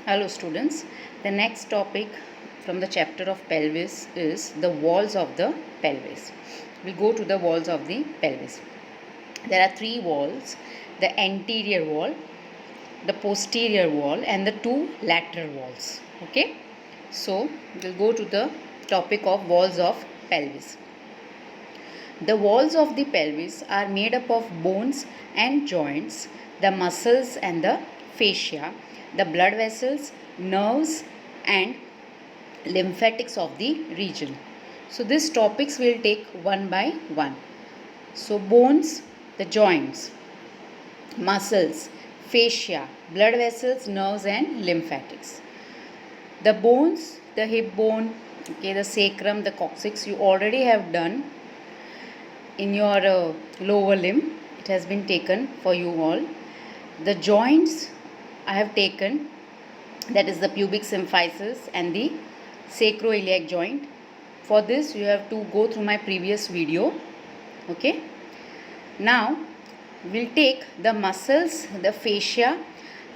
Hello students, the next topic from the chapter of pelvis is the walls of the pelvis. We'll go to the walls of the pelvis. There are three walls, the anterior wall, the posterior wall and the two lateral walls. Okay, so we'll go to the topic of walls of pelvis. The walls of the pelvis are made up of bones and joints, the muscles and the fascia, the blood vessels, nerves, and lymphatics of the region. So, these topics we'll take one by one. So, bones, the joints, muscles, fascia, blood vessels, nerves, and lymphatics. The bones, the hip bone, okay, the sacrum, the coccyx, you already have done in your lower limb. It has been taken for you all. The joints I have taken, that is the pubic symphysis and the sacroiliac joint. For this you have to go through my previous video. Okay, now we'll take the muscles, the fascia,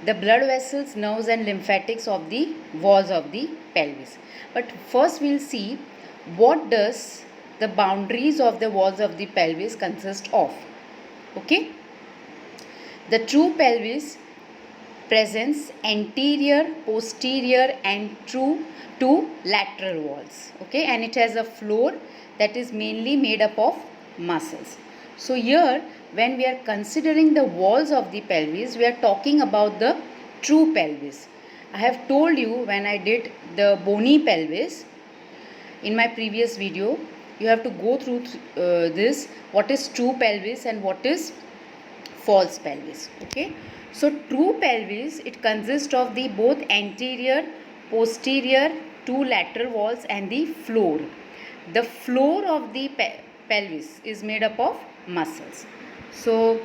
the blood vessels, nerves and lymphatics of the walls of the pelvis. But first we'll see what does the boundaries of the walls of the pelvis consist of. Okay, the true pelvis presents anterior, posterior and two lateral walls. Okay, and it has a floor that is mainly made up of muscles. So here when we are considering the walls of the pelvis, we are talking about the true pelvis. I have told you when I did the bony pelvis in my previous video, you have to go through this, what is true pelvis and what is false pelvis. Okay, so true pelvis, it consists of the both anterior, posterior, two lateral walls and the floor. The floor of the pelvis is made up of muscles. So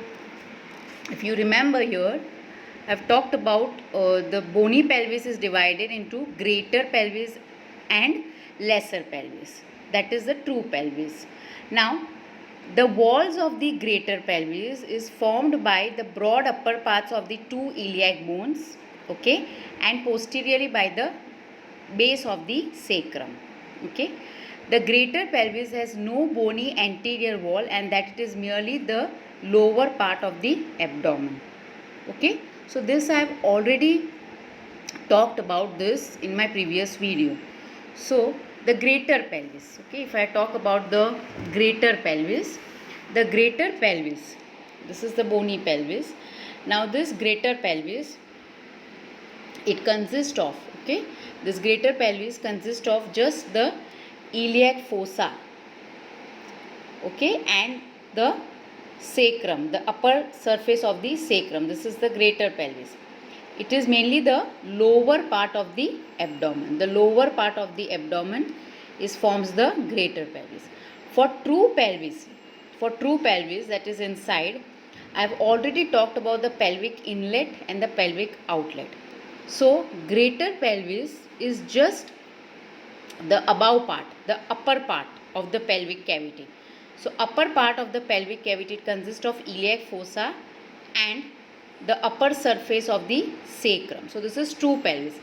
if you remember here, I have talked about the bony pelvis is divided into greater pelvis and lesser pelvis. That is the true pelvis. Now, the walls of the greater pelvis is formed by the broad upper parts of the two iliac bones, okay, and posteriorly by the base of the sacrum. Okay, the greater pelvis has no bony anterior wall, and that it is merely the lower part of the abdomen. Okay, so this I have already talked about this in my previous video. So the greater pelvis, okay, if I talk about the greater pelvis, this is the bony pelvis. Now this greater pelvis, it consists of, okay, this greater pelvis consists of just the iliac fossa, okay, and the sacrum, the upper surface of the sacrum. This is the greater pelvis. It is mainly the lower part of the abdomen. The lower part of the abdomen is forms the greater pelvis. For true pelvis, that is inside, I have already talked about the pelvic inlet and the pelvic outlet. So greater pelvis is just the above part, the upper part of the pelvic cavity. So upper part of the pelvic cavity, it consists of iliac fossa and the upper surface of the sacrum. So this is true pelvis.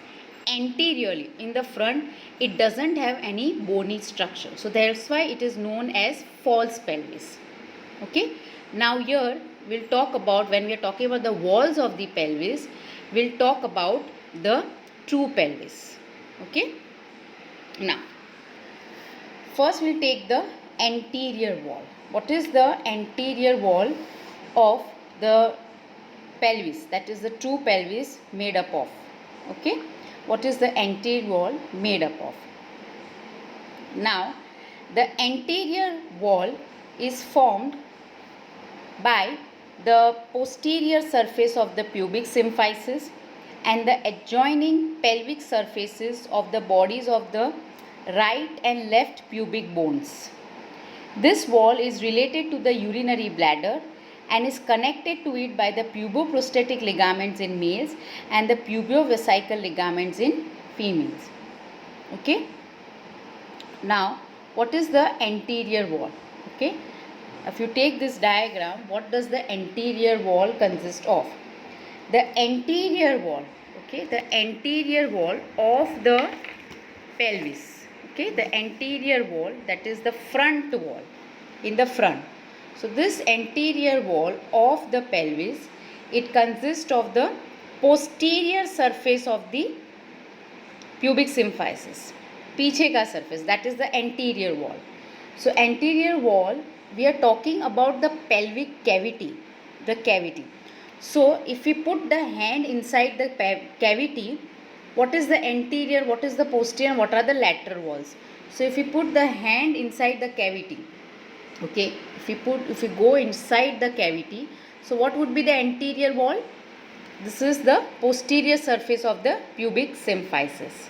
Anteriorly, in the front, it doesn't have any bony structure. So that's why it is known as false pelvis. Okay. Now here we'll talk about, when we are talking about the walls of the pelvis, we'll talk about the true pelvis. Okay. Now, first we'll take the anterior wall. What is the anterior wall of the pelvis? That is the true pelvis made up of. Okay, what is the anterior wall made up of? Now, the anterior wall is formed by the posterior surface of the pubic symphysis and the adjoining pelvic surfaces of the bodies of the right and left pubic bones. This wall is related to the urinary bladder and is connected to it by the puboprostatic ligaments in males and the pubiovesical ligaments in females. Okay. Now, what is the anterior wall? Okay. If you take this diagram, what does the anterior wall consist of? The anterior wall, okay, the anterior wall of the pelvis, okay, the anterior wall, that is the front wall, in the front. So this anterior wall of the pelvis, it consists of the posterior surface of the pubic symphysis, पीछे का surface, that is the anterior wall. So anterior wall, we are talking about the pelvic cavity, the cavity. So if we put the hand inside the cavity, what is the anterior, what is the posterior, what are the lateral walls? So if we put the hand inside the cavity, okay, if we go inside the cavity, so what would be the anterior wall? This is the posterior surface of the pubic symphysis,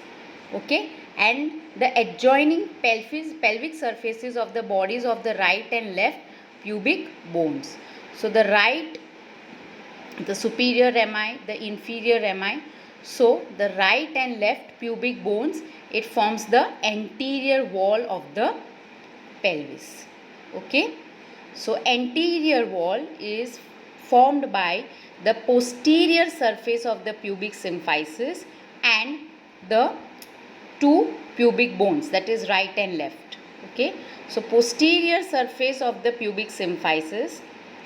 okay, and the adjoining pelvic surfaces of the bodies of the right and left pubic bones. So the right, the superior rami, the inferior rami. So the right and left pubic bones, it forms the anterior wall of the pelvis, okay. So anterior wall is formed by the posterior surface of the pubic symphysis and the two pubic bones, that is right and left, okay. So posterior surface of the pubic symphysis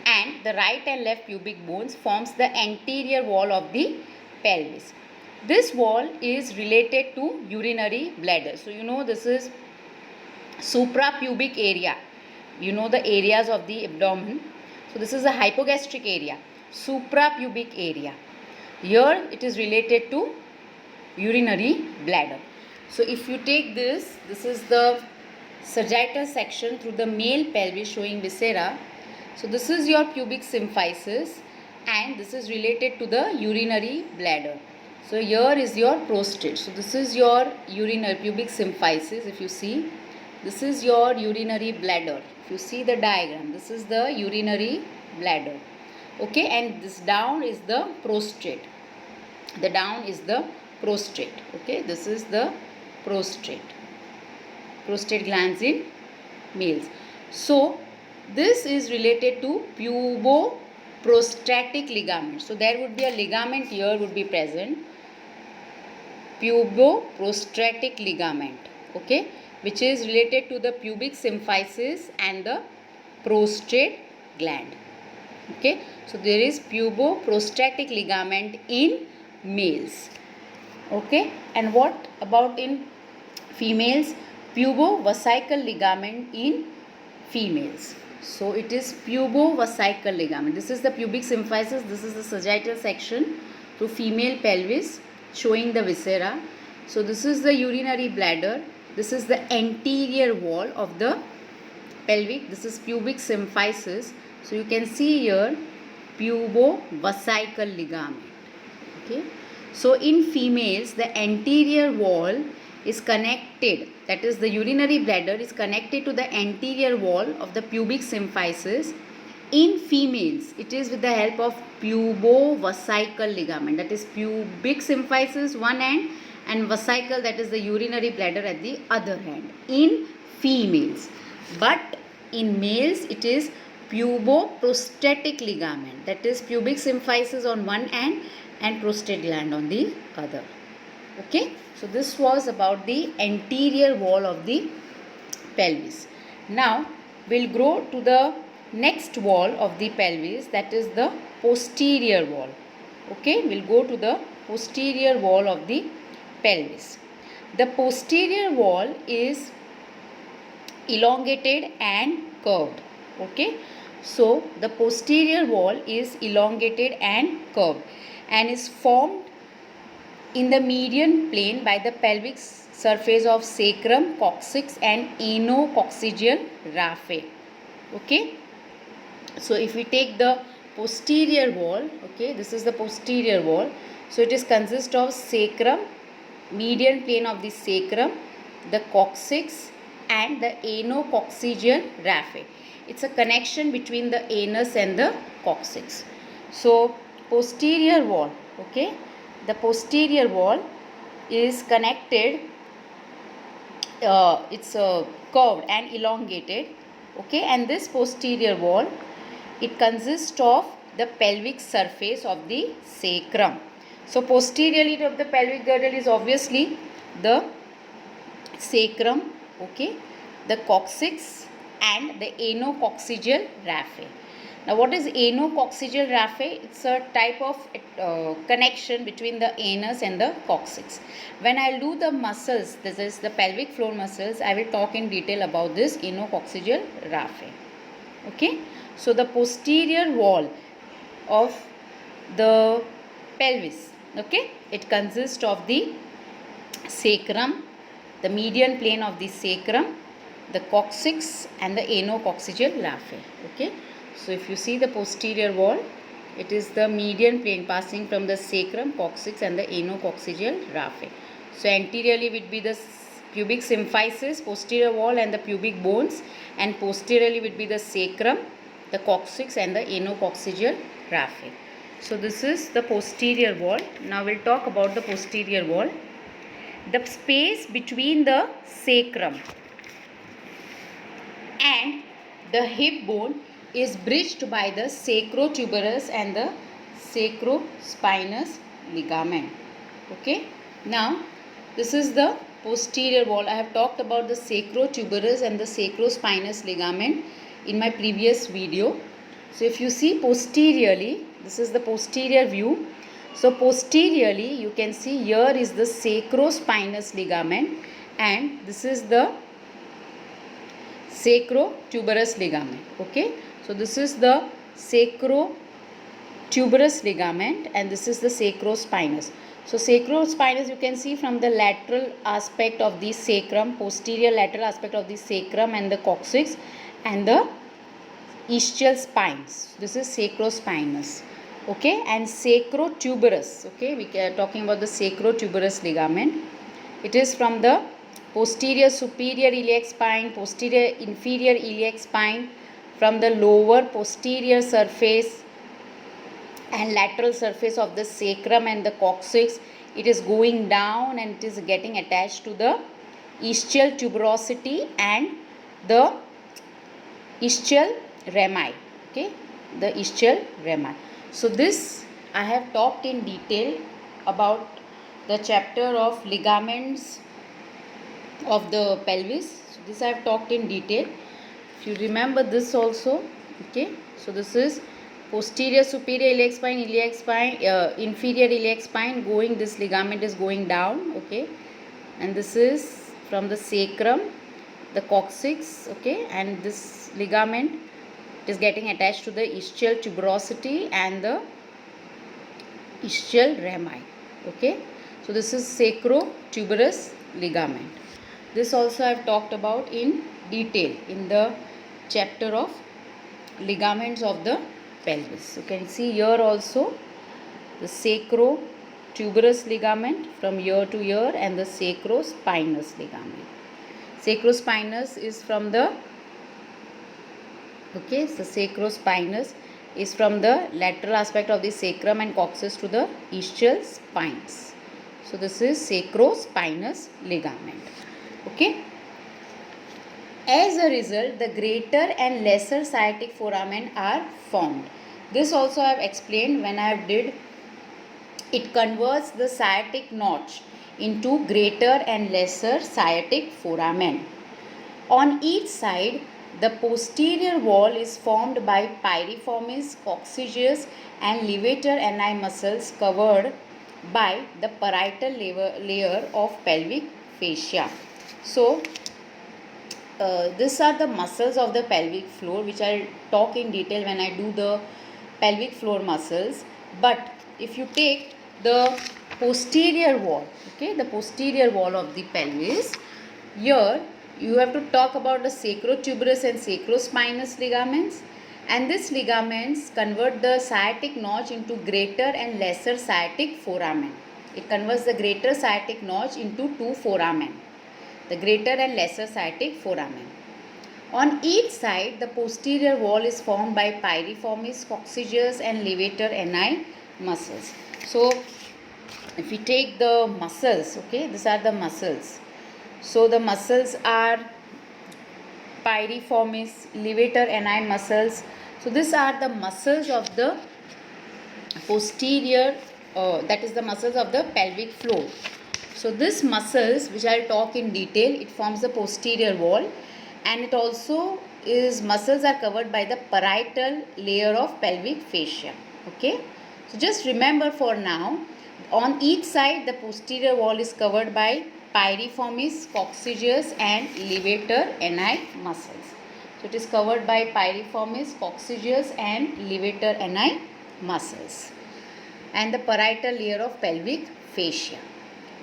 and the right and left pubic bones forms the anterior wall of the pelvis. This wall is related to urinary bladder. So you know this is suprapubic area, you know the areas of the abdomen. So this is the hypogastric area, suprapubic area. Here it is related to urinary bladder. So if you take this is the sagittal section through the male pelvis showing viscera. So this is your pubic symphysis and this is related to the urinary bladder. So here is your prostate. So this is your urinary pubic symphysis. If you see, this is your urinary bladder. If you see the diagram, this is the urinary bladder, okay, and this down is the prostate. The down is the prostate, okay. This is the prostate glands in males. So this is related to puboprostatic ligament. So there would be a ligament here would be present, puboprostatic ligament, okay, which is related to the pubic symphysis and the prostate gland, okay. So there is puboprostatic ligament in males, okay. And what about in females? Pubovesical ligament in females. So it is pubovesical ligament. This is the pubic symphysis, this is the sagittal section to female pelvis showing the viscera. So this is the urinary bladder, this is the anterior wall of the pelvic, this is pubic symphysis. So you can see here pubovesical ligament, okay. So in females, the anterior wall is connected, that is the urinary bladder is connected to the anterior wall of the pubic symphysis. In females, it is with the help of pubovesical ligament, that is pubic symphysis one end and vesicle, that is the urinary bladder at the other hand, in females. But in males, it is puboprostatic ligament, that is pubic symphysis on one end and prostate gland on the other, okay. So this was about the anterior wall of the pelvis. Now we'll go to the next wall of the pelvis, that is the posterior wall, okay. We'll go to the posterior wall of the pelvis. The posterior wall is elongated and curved, okay. So the posterior wall is elongated and curved and is formed in the median plane by the pelvic surface of sacrum, coccyx and anococcygeal raphe, okay. So if we take the posterior wall, okay, this is the posterior wall. So it is consist of sacrum, median plane of the sacrum, the coccyx and the anococcygeal raphe. It's a connection between the anus and the coccyx. So posterior wall, okay, the posterior wall is connected, it's curved and elongated, okay, and this posterior wall, it consists of the pelvic surface of the sacrum. So posteriorly of the pelvic girdle is obviously the sacrum, okay, the coccyx and the anococcygeal raphe. Now what is anococcygeal raphe? It's a type of connection between the anus and the coccyx. When I do the muscles, this is the pelvic floor muscles, I will talk in detail about this anococcygeal raphe. Okay, so the posterior wall of the pelvis, okay, it consists of the sacrum, the median plane of the sacrum, the coccyx and the anococcygeal raphe. Okay, so if you see the posterior wall, it is the median plane passing from the sacrum, coccyx and the anococcygeal raphe. So anteriorly would be the pubic symphysis, posterior wall and the pubic bones, and posteriorly would be the sacrum, the coccyx and the anococcygeal raphe. So this is the posterior wall. Now we'll talk about the posterior wall. The space between the sacrum and the hip bone is bridged by the sacrotuberous and the sacrospinous ligament. Okay. Now this is the posterior wall. I have talked about the sacrotuberous and the sacrospinous ligament in my previous video. So if you see posteriorly, this is the posterior view. So posteriorly you can see here is the sacrospinous ligament and this is the sacrotuberous ligament. Okay, so this is the sacrotuberous ligament and this is the sacrospinous. So sacrospinous you can see from the lateral aspect of the sacrum, posterior lateral aspect of the sacrum and the coccyx and the ischial spines. This is sacrospinous. Okay, and sacrotuberous. Okay, we are talking about the sacrotuberous ligament. It is from the posterior superior iliac spine, posterior inferior iliac spine, from the lower posterior surface and lateral surface of the sacrum and the coccyx. It is going down and it is getting attached to the ischial tuberosity and the ischial rami. Okay, the ischial rami. So this I have talked in detail about the chapter of ligaments of the pelvis. So this I have talked in detail. If you remember this also, okay. So this is posterior superior iliac spine, inferior iliac spine going, this ligament is going down, okay. And this is from the sacrum, the coccyx, okay, and this ligament is getting attached to the ischial tuberosity and the ischial rami. Okay, so this is sacrotuberous ligament. This also I have talked about in detail in the chapter of ligaments of the pelvis. You can see here also the sacrotuberous ligament from ear to ear and the sacrospinous ligament. Sacrospinous is from the okay, so sacrospinous is from the lateral aspect of the sacrum and coccyx to the ischial spines. So this is sacrospinous ligament. Okay. As a result, the greater and lesser sciatic foramen are formed. This also I have explained when I have did. It converts the sciatic notch into greater and lesser sciatic foramen. On each side, the posterior wall is formed by piriformis, coccygeus and levator ani muscles covered by the parietal layer of pelvic fascia. So, these are the muscles of the pelvic floor which I will talk in detail when I do the pelvic floor muscles. But if you take the posterior wall, okay, the posterior wall of the pelvis, here you have to talk about the sacrotuberous and sacrospinous ligaments, and these ligaments convert the sciatic notch into greater and lesser sciatic foramen. It converts the greater sciatic notch into two foramen, the greater and lesser sciatic foramen. On each side, the posterior wall is formed by piriformis, coccygeus and levator ani muscles. So, if we take the muscles, okay, these are the muscles. So the muscles are piriformis, levator ani muscles. So these are the muscles of the posterior that is the muscles of the pelvic floor. So this muscles, which I'll talk in detail, it forms the posterior wall, and it also is muscles are covered by the parietal layer of pelvic fascia. Okay, so just remember for now, on each side the posterior wall is covered by piriformis, coccygeus and levator ani muscles. So it is covered by piriformis, coccygeus and levator ani muscles and the parietal layer of pelvic fascia.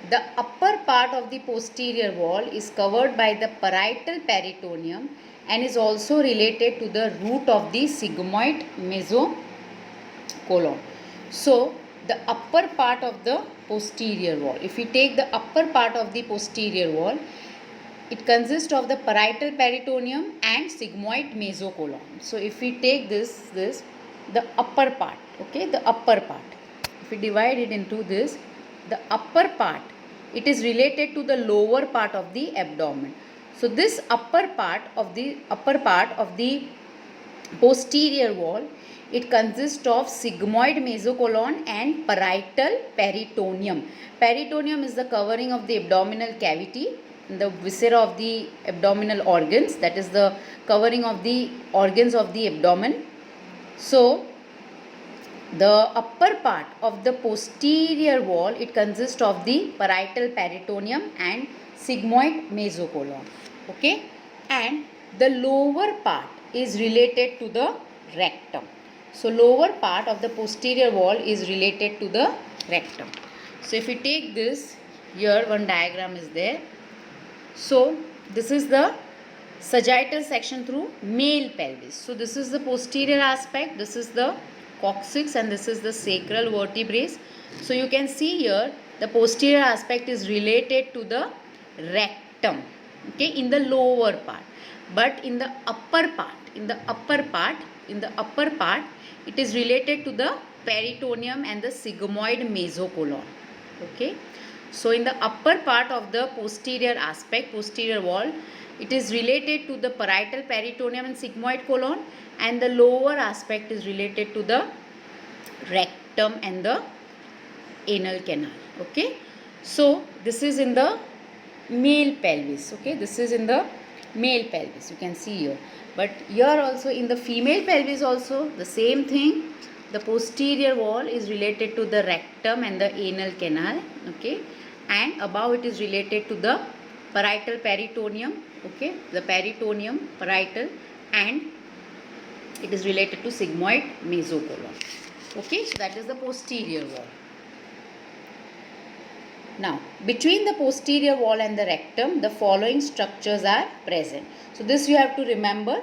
The upper part of the posterior wall is covered by the parietal peritoneum and is also related to the root of the sigmoid mesocolon. So, the upper part of the posterior wall, if we take the upper part of the posterior wall, it consists of the parietal peritoneum and sigmoid mesocolon. So, if we take this the upper part, okay, the upper part, if we divide it into this, the upper part, it is related to the lower part of the abdomen. So this upper part of the posterior wall, it consists of sigmoid mesocolon and parietal peritoneum. Peritoneum is the covering of the abdominal cavity, the viscera of the abdominal organs, that is the covering of the organs of the abdomen. So the upper part of the posterior wall, it consists of the parietal peritoneum and sigmoid mesocolon. Okay, and the lower part is related to the rectum. So lower part of the posterior wall is related to the rectum. So if we take this, here one diagram is there. So this is the sagittal section through male pelvis. So this is the posterior aspect, this is the coccyx and this is the sacral vertebrae. So you can see here the posterior aspect is related to the rectum, okay, in the lower part, but in the upper part, it is related to the peritoneum and the sigmoid mesocolon. Okay, so in the upper part of the posterior aspect, posterior wall, it is related to the parietal peritoneum and sigmoid colon, and the lower aspect is related to the rectum and the anal canal. Okay, so this is in the male pelvis. Okay, this is in the male pelvis, you can see here, but here also in the female pelvis also the same thing. The posterior wall is related to the rectum and the anal canal. Okay, and above it is related to the parietal peritoneum. Okay, the peritoneum, parietal, and it is related to sigmoid mesocolon. Okay, so that is the posterior wall. Now, between the posterior wall and the rectum, the following structures are present. So this you have to remember,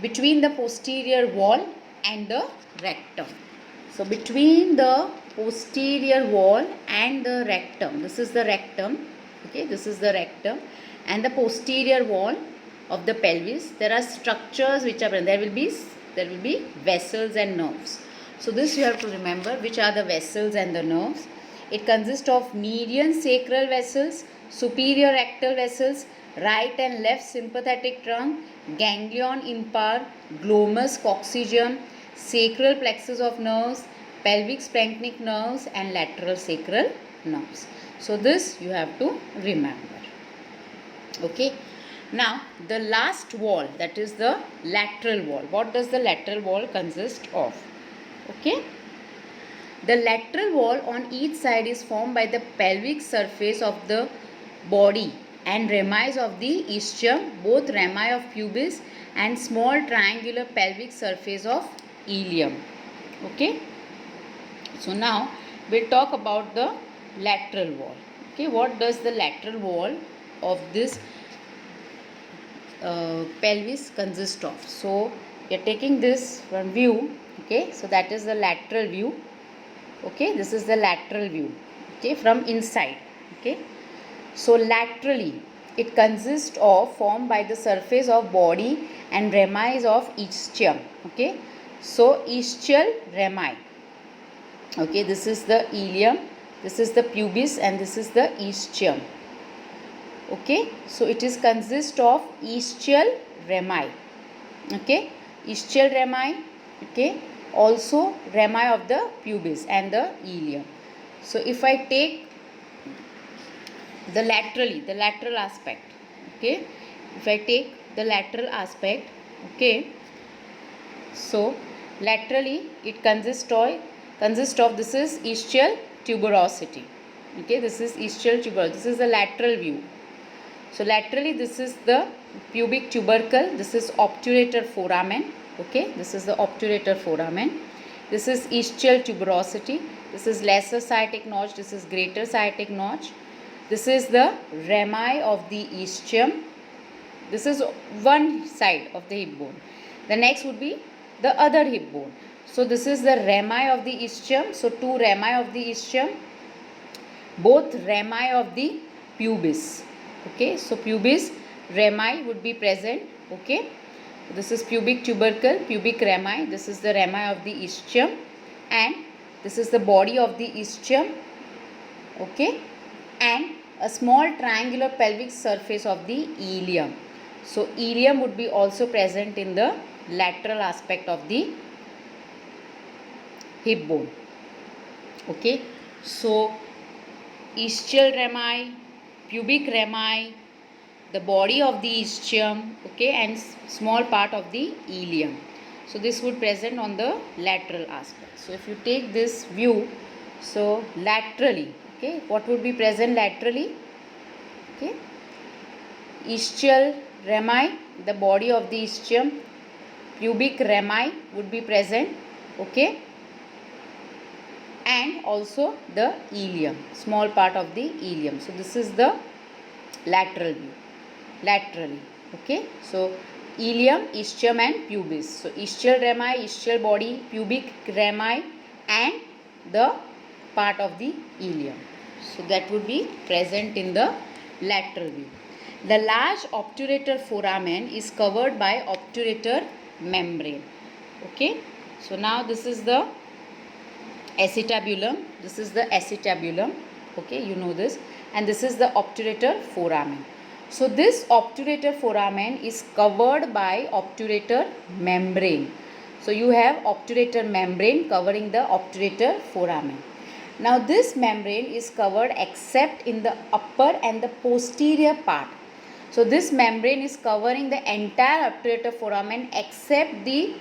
between the posterior wall and the rectum. So between the posterior wall and the rectum, this is the rectum. Okay, this is the rectum and the posterior wall of the pelvis, there are structures which are present. There will be vessels and nerves. So this you have to remember, which are the vessels and the nerves. It consists of median sacral vessels, superior rectal vessels, right and left sympathetic trunk, ganglion impar, glomus coccygeum, sacral plexus of nerves, pelvic splanchnic nerves and lateral sacral nerves. So this you have to remember. Okay. Now the last wall, that is the lateral wall. What does the lateral wall consist of? Okay. The lateral wall on each side is formed by the pelvic surface of the body and rami of the ischium, both rami of pubis and small triangular pelvic surface of ilium. Okay. So now we'll talk about the lateral wall. Okay, what does the lateral wall of this pelvis consist of? So we are taking this from view. Okay, so that is the lateral view. Okay, this is the lateral view. Okay, from inside. Okay, so laterally it consists of, formed by the surface of body and rami of ischium. Okay, so ischial rami. Okay, this is the ilium, this is the pubis and this is the ischium. Okay, so it is consist of ischial rami. Okay, ischial rami. Okay, also rami of the pubis and the ilium. So if I take the lateral aspect, okay, if I take the lateral aspect, okay, so laterally it consists of this is ischial tuberosity, okay, this is ischial tuberosity, this is the lateral view. So laterally this is the pubic tubercle, this is obturator foramen, okay, this is the obturator foramen, this is ischial tuberosity, this is lesser sciatic notch, this is greater sciatic notch, this is the rami of the ischium, this is one side of the hip bone. The next would be the other hip bone. So this is the rami of the ischium, so two rami of the ischium, both rami of the pubis, okay, so pubis rami would be present, okay, this is pubic tubercle, pubic rami, this is the rami of the ischium, and this is the body of the ischium, okay, and a small triangular pelvic surface of the ilium. So ilium would be also present in the lateral aspect of the hip bone, okay. So ischial rami, pubic rami, the body of the ischium, okay, and small part of the ilium. So this would present on the lateral aspect. So if you take this view, so laterally, okay, what would be present laterally, okay, ischial rami, the body of the ischium, pubic rami would be present, okay, and also the ilium, small part of the ilium. So this is the lateral view, laterally, okay. So ilium, ischium and pubis. So ischial rami, ischial body, pubic rami and the part of the ilium. So that would be present in the lateral view. The large obturator foramen is covered by obturator membrane, okay. So now this is the acetabulum, this is the acetabulum, okay, you know this, and this is the obturator foramen. So this obturator foramen is covered by obturator membrane. So you have obturator membrane covering the obturator foramen. Now this membrane is covered except in the upper and the posterior part. So this membrane is covering the entire obturator foramen except the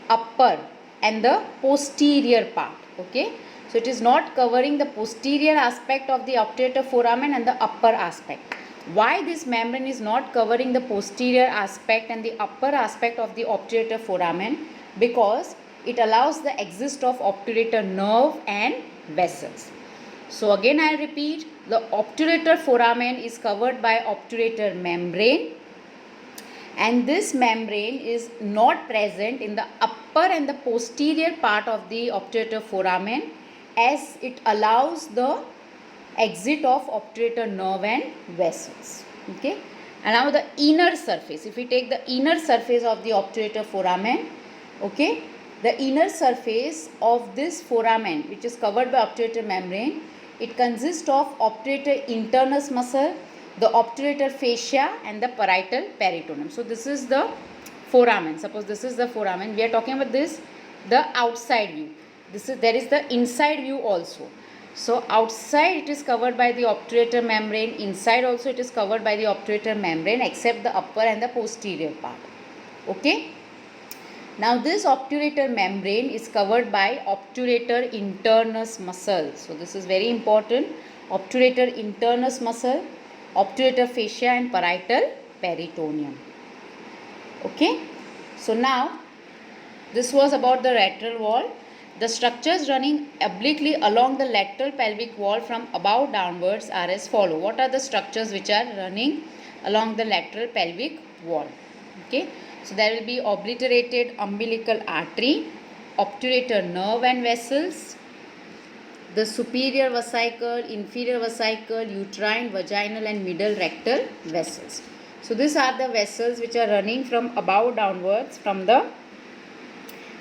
upper and the posterior part, okay. So it is not covering the posterior aspect of the obturator foramen and the upper aspect. Why this membrane is not covering the posterior aspect and the upper aspect of the obturator foramen? Because it allows the exist of obturator nerve and vessels. So again I repeat, the obturator foramen is covered by obturator membrane, and this membrane is not present in the upper and the posterior part of the obturator foramen, as it allows the exit of obturator nerve and vessels, okay. And now the inner surface, if we take the inner surface of the obturator foramen, okay, the inner surface of this foramen which is covered by obturator membrane, it consists of obturator internus muscle, the obturator fascia and the parietal peritoneum. So this is the foramen. Suppose this is the foramen. We are talking about this, the outside view. There is the inside view also. So outside it is covered by the obturator membrane, inside also it is covered by the obturator membrane except the upper and the posterior part, okay. Now this obturator membrane is covered by obturator internus muscle. So this is very important. Obturator internus muscle, obturator fascia and parietal peritoneum, okay. So now this was about the lateral wall. The structures running obliquely along the lateral pelvic wall from above downwards are as follow. What are the structures which are running along the lateral pelvic wall, okay. So there will be obliterated umbilical artery, obturator nerve and vessels, the superior vesicle, inferior vesicle, uterine, vaginal and middle rectal vessels. So these are the vessels which are running from above downwards from the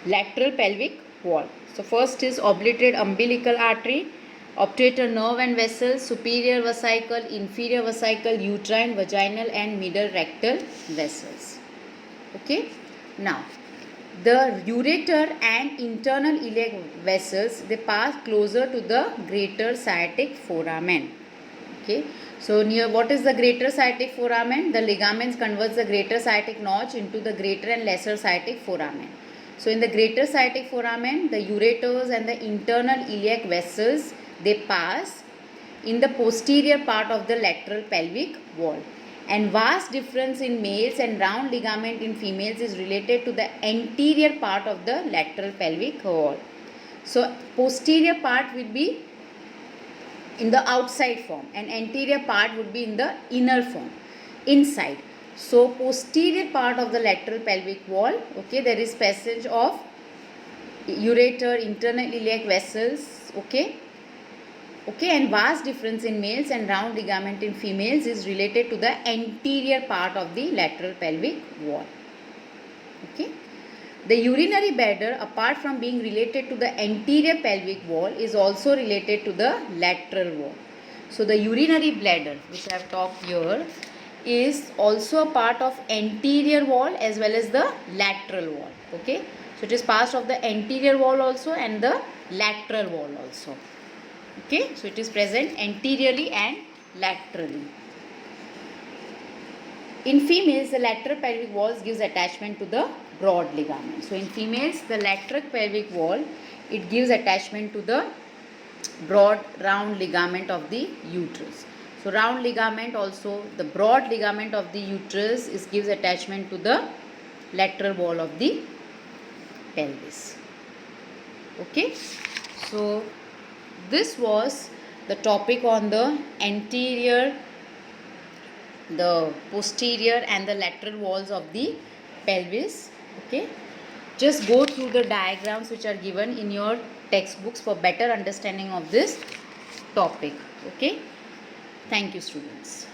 lateral pelvic wall. So first is obliterated umbilical artery, obturator nerve and vessels, superior vesicle, inferior vesicle, uterine, vaginal and middle rectal vessels. Okay. Now The ureter and internal iliac vessels, they pass closer to the greater sciatic foramen. Okay, so near what is the greater sciatic foramen? The ligaments converts the greater sciatic notch into the greater and lesser sciatic foramen. So in the greater sciatic foramen, the ureters and the internal iliac vessels, they pass in the posterior part of the lateral pelvic wall. And vast difference in males and round ligament in females is related to the anterior part of the lateral pelvic wall. So posterior part will be in the outside form and anterior part would be in the inner form, inside. So posterior part of the lateral pelvic wall, okay, there is passage of ureter, internal iliac vessels, okay, and vast difference in males and round ligament in females is related to the anterior part of the lateral pelvic wall. Okay. The urinary bladder, apart from being related to the anterior pelvic wall, is also related to the lateral wall. So the urinary bladder, which I have talked here, is also a part of anterior wall as well as the lateral wall. Okay. So it is part of the anterior wall also and the lateral wall also. Okay, so it is present anteriorly and laterally. In females, the lateral pelvic walls gives attachment to the broad ligament. So in females, the lateral pelvic wall, it gives attachment to the broad round ligament of the uterus. So round ligament also, the broad ligament of the uterus is gives attachment to the lateral wall of the pelvis. Okay, so this was the topic on the anterior, the posterior and the lateral walls of the pelvis. Okay, just go through the diagrams which are given in your textbooks for better understanding of this topic. Okay, thank you students.